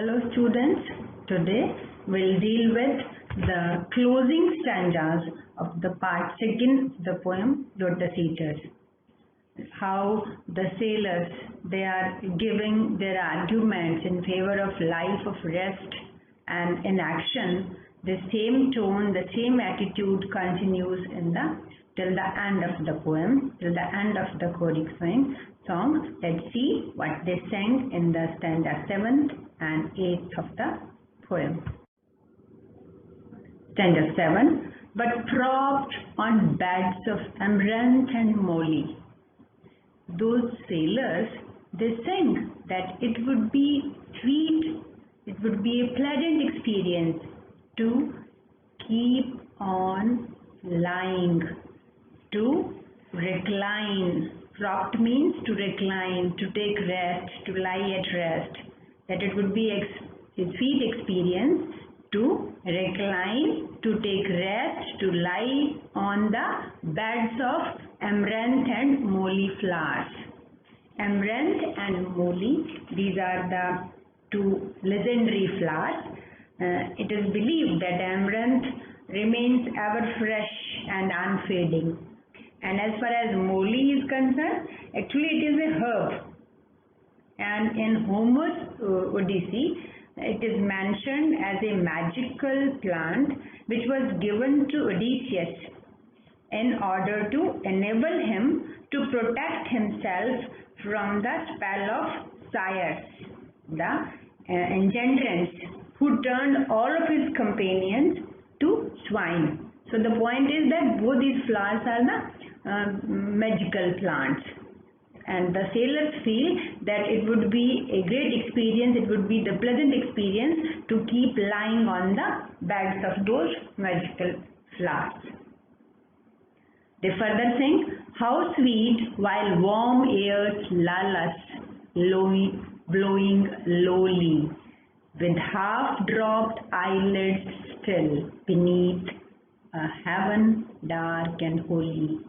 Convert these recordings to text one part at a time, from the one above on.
Hello students, today we'll deal with the closing stanzas of the part second of the poem Lotus Eaters. How the sailors, they are giving their arguments in favor of life of rest and inaction. The same tone, the same attitude continues till the end of the poem, till the end of the choric song. Let's see what they sang in the stanza 7th and 8th of the poem. Stanza 7. But propped on beds of amaranth and moly, those sailors, they sang that it would be sweet, it would be a pleasant experience to keep on lying, to recline. Propped means to recline, to take rest, to lie at rest. That it would be a sweet experience to recline, to take rest, to lie on the beds of amaranth and moly flowers. Amaranth and moly, these are the two legendary flowers. It is believed that amaranth remains ever fresh and unfading. And as far as moly is concerned, actually it is a herb. And in Homer's Odyssey, it is mentioned as a magical plant which was given to Odysseus in order to enable him to protect himself from the spell of Cyrus, the engendrance, who turned all of his companions to swine. So the point is that both these flowers are the magical plants. And the sailors feel that it would be a great experience, it would be the pleasant experience to keep lying on the beds of those magical flowers. They further sing, how sweet while warm airs lull us, blowing lowly, with half-dropped eyelids still beneath a heaven dark and holy.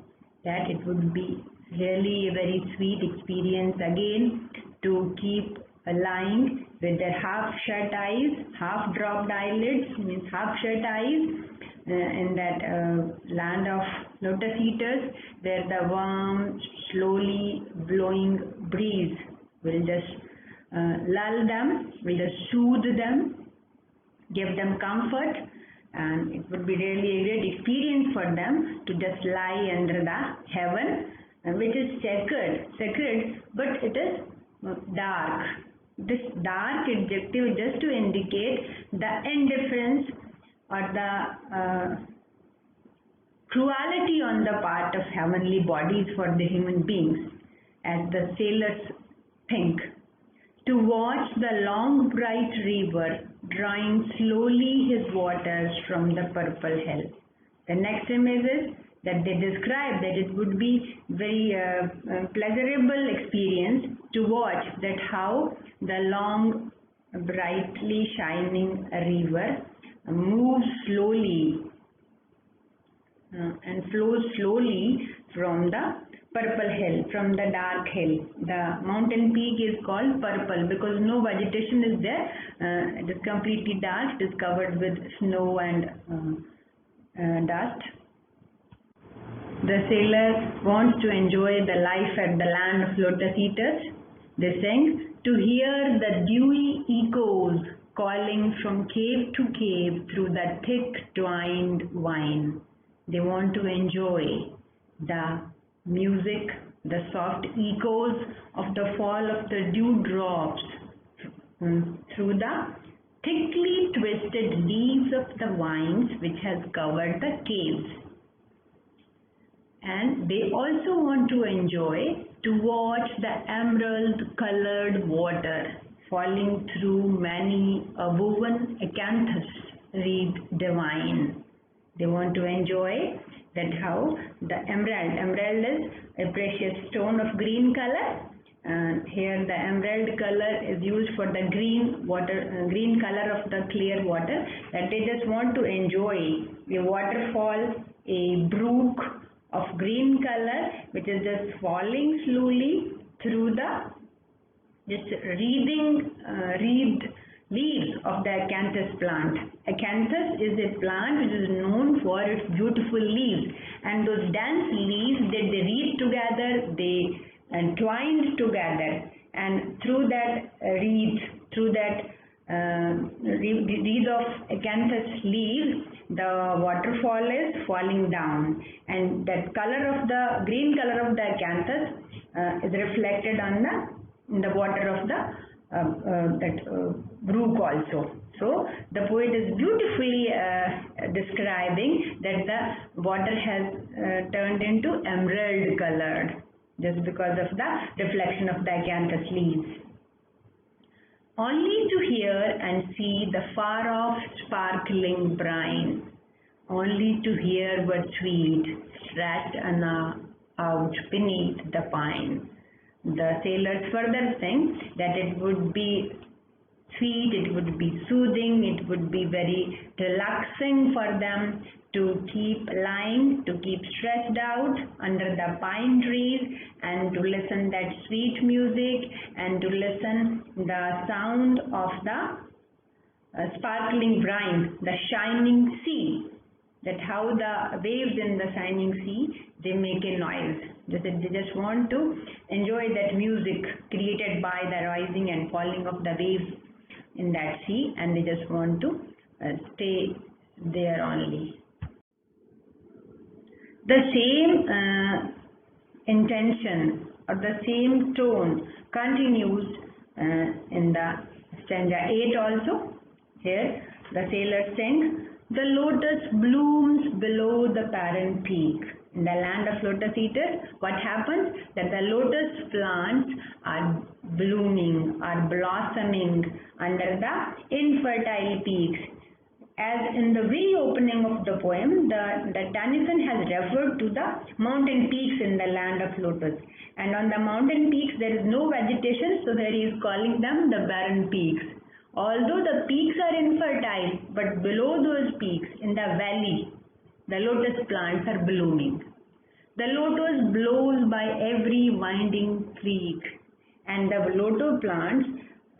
That it would be really a very sweet experience again to keep lying with their half-shut eyes, half-dropped eyelids, means half-shut eyes, in that land of Lotus Eaters, where the warm, slowly blowing breeze will just lull them, will just soothe them, give them comfort, and it would be really a great experience for them to just lie under the heaven, which is sacred, but it is dark. This dark adjective is just to indicate the indifference or the cruelty on the part of heavenly bodies for the human beings, as the sailors think. To watch the long bright river drawing slowly his waters from the purple hill. The next image is that they describe that it would be very pleasurable experience to watch that how the long brightly shining river moves slowly and flows slowly from the purple hill, from the dark hill. The mountain peak is called purple because no vegetation is there. It is completely dark. It is covered with snow and dust. The sailor wants to enjoy the life at the land of Lotus Eaters. They sing, to hear the dewy echoes calling from cave to cave through the thick twined vine. They want to enjoy the music, the soft echoes of the fall of the dewdrops through the thickly twisted leaves of the vines which has covered the caves. And they also want to enjoy to watch the emerald colored water falling through many a woven acanthus reed divine. They want to enjoy that how the emerald is a precious stone of green color, and here the emerald color is used for the green color of the clear water, that they just want to enjoy a waterfall, a brook of green color which is just falling slowly through the just reed leaves of the acanthus plant. Acanthus is a plant which is known for its beautiful leaves, and those dense leaves that they wreathe together, they twined together, and through that wreath of acanthus leaves, the waterfall is falling down, and that green color of the acanthus is reflected in the water of the brook also. So the poet is beautifully describing that the water has turned into emerald colored just because of the reflection of the acanthus leaves. Only to hear and see the far off sparkling brine, only to hear what sweet stretched out beneath the pine. The sailors further sing that it would be sweet, it would be soothing, it would be very relaxing for them to keep lying, to keep stretched out under the pine trees and to listen that sweet music and to listen the sound of the sparkling brine, the shining sea, that how the waves in the shining sea, they make a noise. They just want to enjoy that music created by the rising and falling of the waves in that sea, and they just want to stay there only. The same intention or the same tone continues in the stanza 8 also. Here the sailors sing, the lotus blooms below the parent peak. In the land of lotus eaters, what happens? That the lotus plants are blooming, are blossoming under the infertile peaks. As in the very opening of the poem, the Tennyson has referred to the mountain peaks in the land of lotus. And on the mountain peaks there is no vegetation, so here he is calling them the barren peaks. Although the peaks are infertile, but below those peaks, in the valley, the lotus plants are blooming. The lotus blows by every winding creek, and the lotus plants,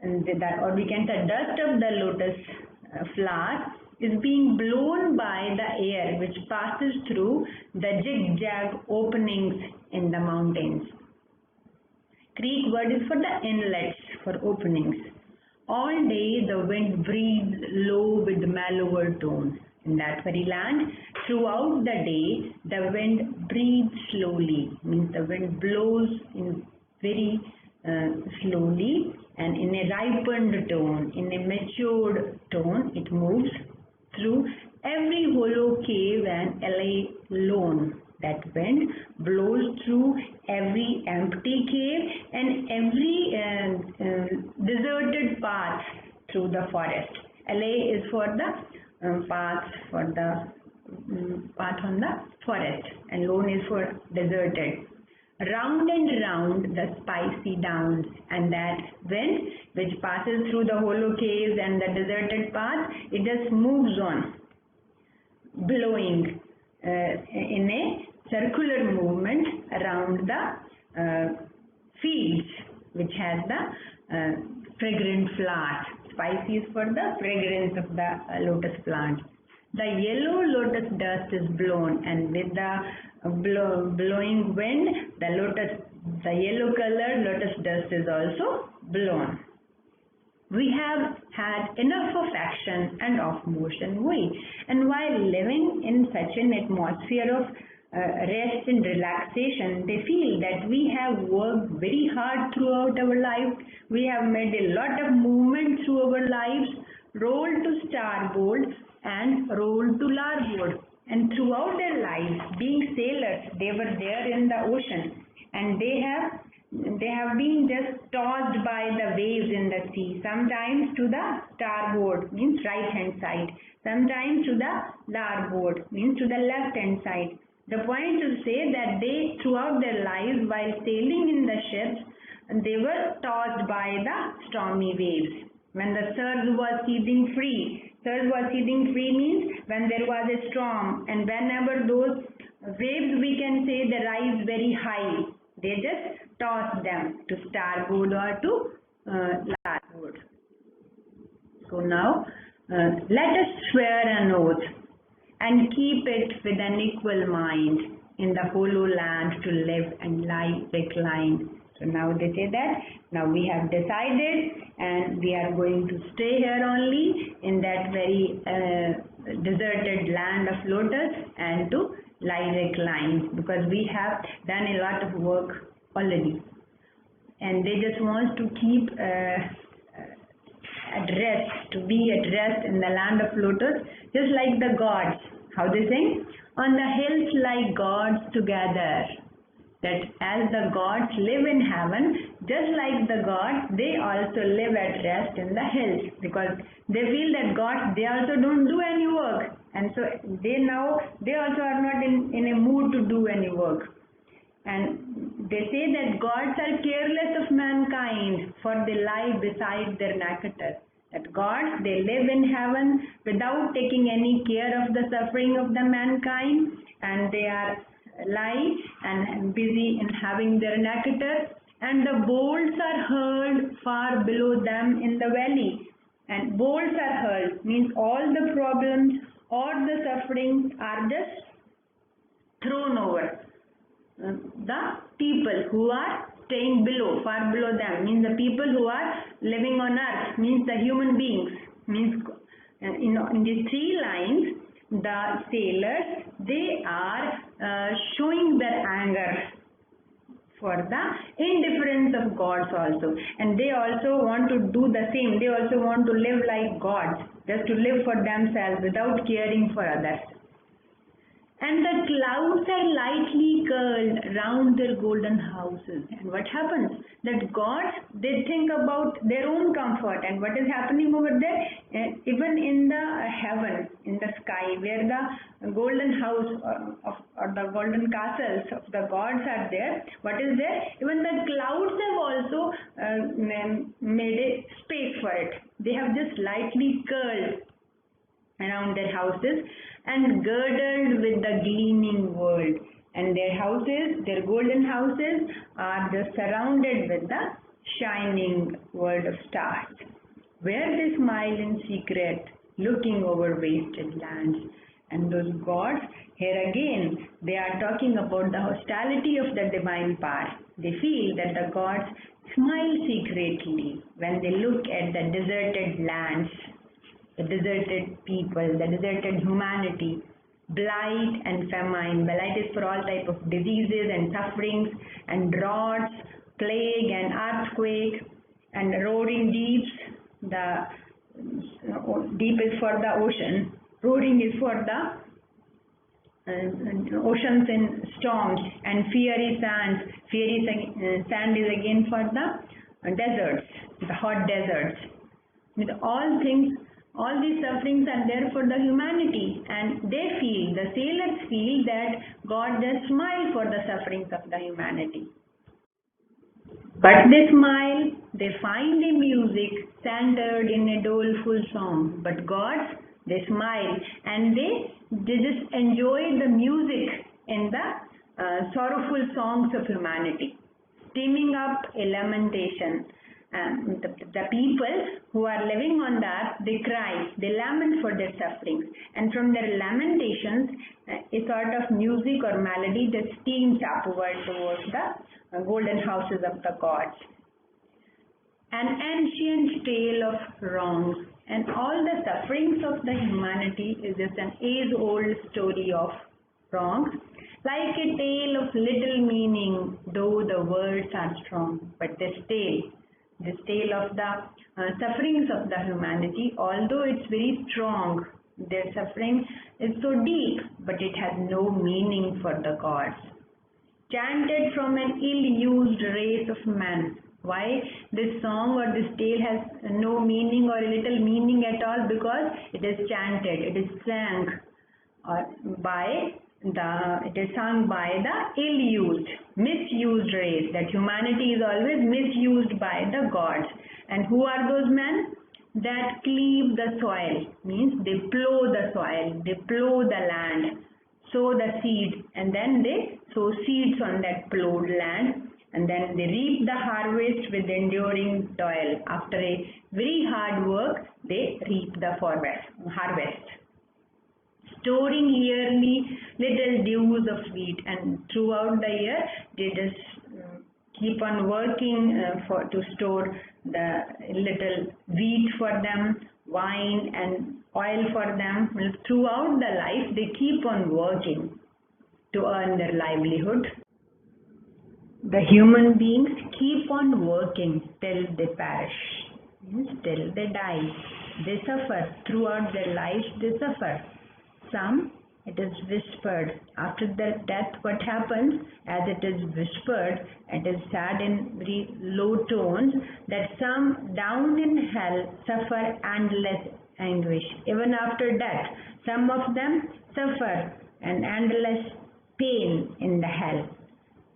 or we can say dust of the lotus flower, is being blown by the air which passes through the zigzag openings in the mountains. Creek word is for the inlets, for openings. All day the wind breathes low with mellower tone. In that very land, throughout the day, the wind breathes slowly, means the wind blows in very slowly and in a ripened tone, in a matured tone. It moves through every hollow cave and alley lone. That wind blows through every empty cave and every deserted path through the forest. Alley is for the path on the forest, and lone is for deserted. Round and round the spicy downs, and that wind which passes through the hollow caves and the deserted path, it just moves on, blowing in a circular movement around the fields which has the fragrant flowers. Spicy is for the fragrance of the lotus plant. The yellow lotus dust is blown, and with the blowing wind, the yellow colored lotus dust is also blown. We have had enough of action and of motion we, and while living in such an atmosphere of rest and relaxation, they feel that we have worked very hard throughout our life. We have made a lot of movement through our lives, rolled to starboard and rolled to larboard. And throughout their lives, being sailors, they were there in the ocean, and they have been just tossed by the waves in the sea, sometimes to the starboard, means right hand side, sometimes to the larboard, means to the left hand side. The point is to say that they, throughout their lives, while sailing in the ships, they were tossed by the stormy waves. When the surge was seething free means when there was a storm, and whenever those waves, we can say, they rise very high, they just toss them to starboard or to larboard. So now let us swear an oath and keep it with an equal mind in the hollow land to live and lie reclined. So now they say that now we have decided and we are going to stay here only in that very deserted land of Lotus and to lie reclined, because we have done a lot of work already. And they just want to keep at rest, to be at rest in the land of Lotus, just like the gods. How they sing? On the hills like gods together. That as the gods live in heaven, just like the gods, they also live at rest in the hills, because they feel that gods, they also don't do any work, and so they also are not in a mood to do any work. And they say that gods are careless of mankind, for they lie beside their narrator. That gods, they live in heaven without taking any care of the suffering of the mankind, and they are lie and busy in having their narrator, and the bolts are hurled far below them in the valley. And bolts are hurled means all the problems or the sufferings are just thrown over the people who are staying below, far below them, means the people who are living on earth, means the human beings. Means in these three lines, the sailors, they are showing their anger for the indifference of gods also, and they also want to do the same. They also want to live like gods, just to live for themselves without caring for others. And the clouds are lightly curled round their golden houses. And what happens? That gods, they think about their own comfort. And what is happening over there? Even in the heaven, in the sky, where the golden house or the golden castles of the gods are there, what is there? Even the clouds have also made a space for it. They have just lightly curled around their houses and girdled with the gleaming world, and their houses, their golden houses, are just surrounded with the shining world of stars, where they smile in secret, looking over wasted lands. And those gods, here again, they are talking about the hostility of the divine power. They feel that the gods smile secretly when they look at the deserted lands, the deserted people, the deserted humanity, blight and famine. Blight is for all type of diseases and sufferings, and droughts, plague and earthquake, and roaring deeps. The deep is for the ocean, roaring is for the oceans in storms, and fiery sands. Fiery sand is again for the deserts, the hot deserts. With all things, all these sufferings are there for the humanity, and they feel, the sailors feel that God does smile for the sufferings of the humanity. But they smile, they find the music centered in a doleful song. But gods, they smile and they just enjoy the music in the sorrowful songs of humanity, steaming up a lamentation. The people who are living on the earth, they cry, they lament for their sufferings, and from their lamentations, a sort of music or melody that steams upward towards the golden houses of the gods. An ancient tale of wrongs, and all the sufferings of the humanity is just an age-old story of wrongs, like a tale of little meaning, though the words are strong. But this tale of the sufferings of the humanity, although it's very strong, their suffering is so deep, but it has no meaning for the gods. Chanted from an ill-used race of men. Why this song or this tale has no meaning or a little meaning at all? Because it is chanted, it is sung it is sung by the ill-used, misused race. That humanity is always misused by the gods. And who are those men? That cleave the soil, means they plow the soil, they plow the land, sow the seed, and then they sow seeds on that plowed land, and then they reap the harvest with enduring toil. After a very hard work, they reap the harvest. Storing yearly little dews of wheat, and throughout the year they just keep on working to store the little wheat for them, wine and oil for them. Throughout the life they keep on working to earn their livelihood. The human beings keep on working till they perish, till they die. They suffer throughout their lives. They suffer. Some, it is whispered. After their death, what happens? As it is whispered, it is said in very low tones that some down in hell suffer endless anguish. Even after death, some of them suffer an endless pain in the hell,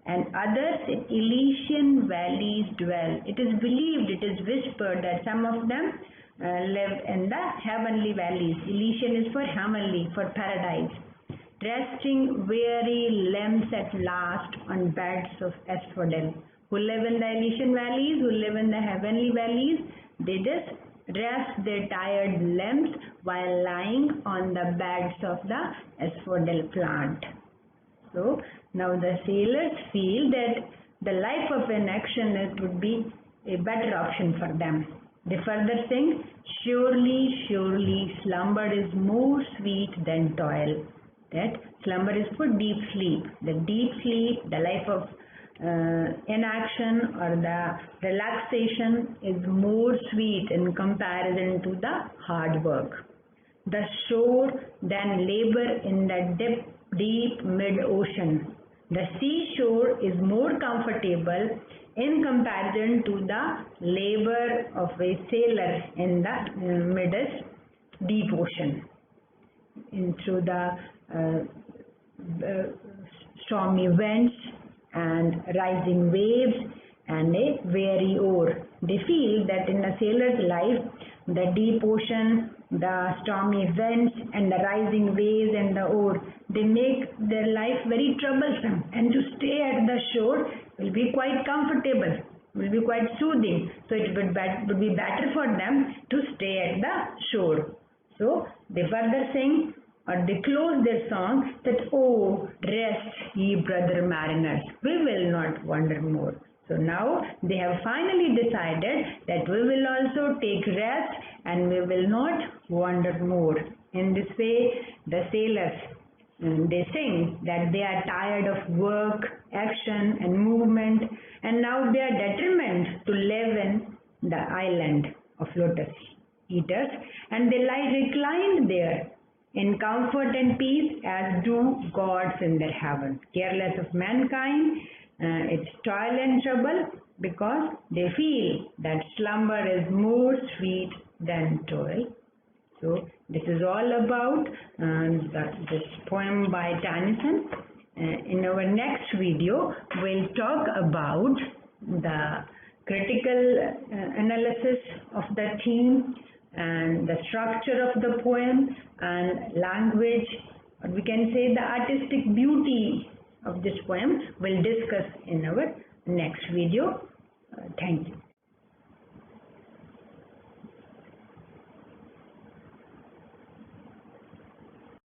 and others in Elysian valleys dwell. It is believed, it is whispered that some of them live in the heavenly valleys. Elysian is for heavenly, for paradise. Resting weary limbs at last on beds of asphodel. Who live in the Elysian valleys, who live in the heavenly valleys, they just rest their tired limbs while lying on the beds of the asphodel plant. So now the sailors feel that the life of inaction would be a better option for them. They further sing, surely, surely, slumber is more sweet than toil. That slumber is for deep sleep. The deep sleep, the life of inaction or the relaxation is more sweet in comparison to the hard work. The shore then labor in the deep mid-ocean. The seashore is more comfortable in comparison to the labor of a sailor in the midst deep ocean. Through the stormy winds and rising waves and a weary oar. They feel that in a sailor's life, the deep ocean, the stormy winds and the rising waves and the oar, they make their life very troublesome, and to stay at the shore will be quite comfortable, will be quite soothing. So it would be better for them to stay at the shore. So they further sing, or they close their song that, oh, rest ye brother mariners, we will not wander more. So now they have finally decided that we will also take rest and we will not wander more. In this way, the sailors, they sing that they are tired of work, action and movement, and now they are determined to live in the island of lotus eaters, and they lie reclined there in comfort and peace as do gods in their heaven, careless of mankind, its toil and trouble, because they feel that slumber is more sweet than toil. So this is all about this poem by Tennyson. In our next video, we'll talk about the critical analysis of the theme and the structure of the poem and language, or we can say the artistic beauty of this poem. We'll discuss in our next video. Thank you.